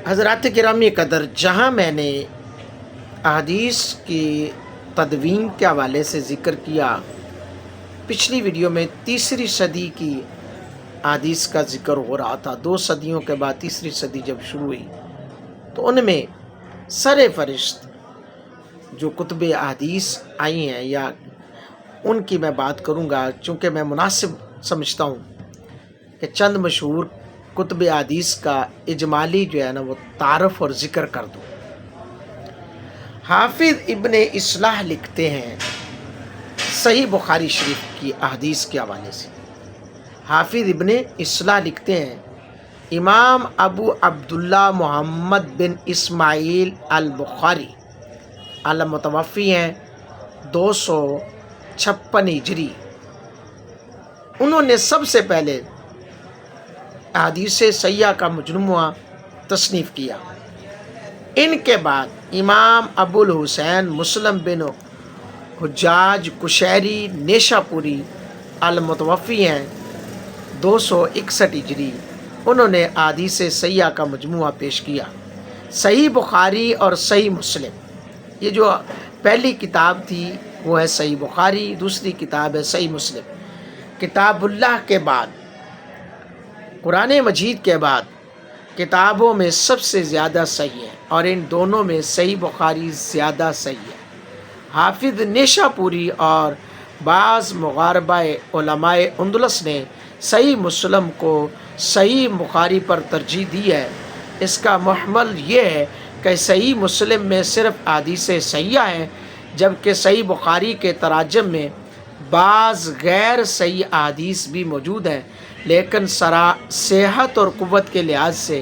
حضرات گرامی قدر، جہاں میں نے احادیث کی تدوین کے حوالے سے ذکر کیا، پچھلی ویڈیو میں تیسری صدی کی احادیث کا ذکر ہو رہا تھا۔ 2 صدیوں کے بعد تیسری صدی جب شروع ہوئی تو ان میں سر فہرست جو کتب احادیث آئی ہیں یا ان کی میں بات کروں گا، چونکہ میں مناسب سمجھتا ہوں کہ چند مشہور کتب احادیث کا اجمالی جو ہے نا وہ تعارف اور ذکر کر دوں۔ حافظ ابن اصلاح لکھتے ہیں صحیح بخاری شریف کی احادیث کے حوالے سے۔ حافظ ابن اصلاح لکھتے ہیں امام ابو عبداللہ محمد بن اسماعیل البخاری المتوفی ہیں 256 ہجری، انہوں نے سب سے پہلے احادیث صحیحہ کا مجموعہ تصنیف کیا۔ ان کے بعد امام ابو الحسین مسلم بن حجاج قشیری نیشاپوری المتوفی ہیں 261 ہجری، انہوں نے احادیث صحیحہ کا مجموعہ پیش کیا۔ صحیح بخاری اور صحیح مسلم، یہ جو پہلی کتاب تھی وہ ہے صحیح بخاری، دوسری کتاب ہے صحیح مسلم۔ کتاب اللہ کے بعد، قرآن مجید کے بعد کتابوں میں سب سے زیادہ صحیح ہے، اور ان دونوں میں صحیح بخاری زیادہ صحیح ہے۔ حافظ نیشاپوری اور بعض مغاربہ علماء اندلس نے صحیح مسلم کو صحیح بخاری پر ترجیح دی ہے۔ اس کا محمل یہ ہے کہ صحیح مسلم میں صرف احادیث صحیحہ ہیں، جبکہ صحیح بخاری کے تراجم میں بعض غیر صحیح احادیث بھی موجود ہیں، لیکن صحت اور قوت کے لحاظ سے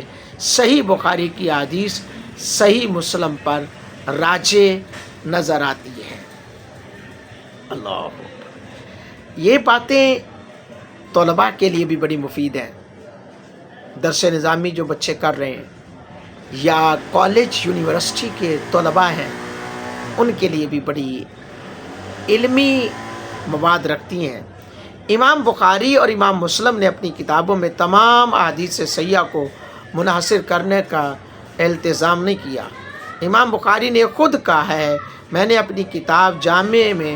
صحیح بخاری کی احادیث صحیح مسلم پر راجح نظر آتی ہے۔ اللہ اکبر۔ یہ باتیں طلباء کے لیے بھی بڑی مفید ہیں۔ درس نظامی جو بچے کر رہے ہیں یا کالج یونیورسٹی کے طلباء ہیں، ان کے لیے بھی بڑی علمی مواد رکھتی ہیں۔ امام بخاری اور امام مسلم نے اپنی کتابوں میں تمام احادیث صحیحہ کو منحصر کرنے کا التزام نہیں کیا۔ امام بخاری نے خود کہا ہے، میں نے اپنی کتاب جامع میں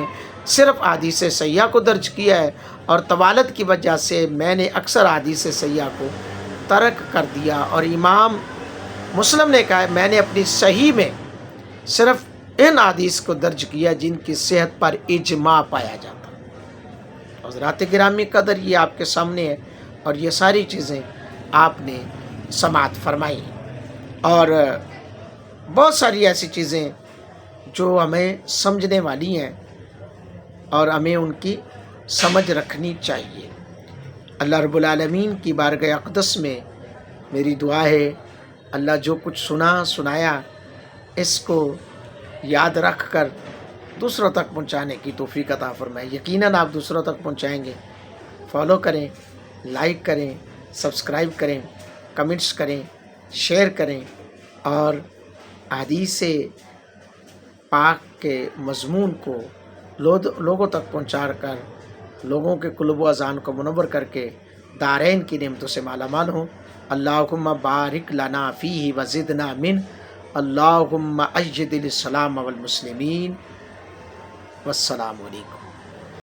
صرف احادیث صحیحہ کو درج کیا ہے، اور طوالت کی وجہ سے میں نے اکثر احادیث صحیحہ کو ترک کر دیا۔ اور امام مسلم نے کہا ہے، میں نے اپنی صحیح میں صرف ان احادیث کو درج کیا جن کی صحت پر اجماع پایا جاتا۔ حضرات گرامی قدر، یہ آپ کے سامنے ہے، اور یہ ساری چیزیں آپ نے سماعت فرمائی، اور بہت ساری ایسی چیزیں جو ہمیں سمجھنے والی ہیں اور ہمیں ان کی سمجھ رکھنی چاہیے۔ اللہ رب العالمین کی بارگاہ اقدس میں میری دعا ہے، اللہ جو کچھ سنایا اس کو یاد رکھ کر دوسروں تک پہنچانے کی توفیق عطا فرمائے۔ یقیناً آپ دوسروں تک پہنچائیں گے۔ فالو کریں، لائک کریں، سبسکرائب کریں، کمنٹس کریں، شیئر کریں، اور احادیث پاک کے مضمون کو لوگوں تک پہنچا کر لوگوں کے قلوب و اذہان کو منور کر کے دارین کی نعمتوں سے مالا مال ہوں۔ اللہم بارک لنا فیہ وزدنا من، اللہم اجد الاسلام والمسلمین، والسلام علیکم۔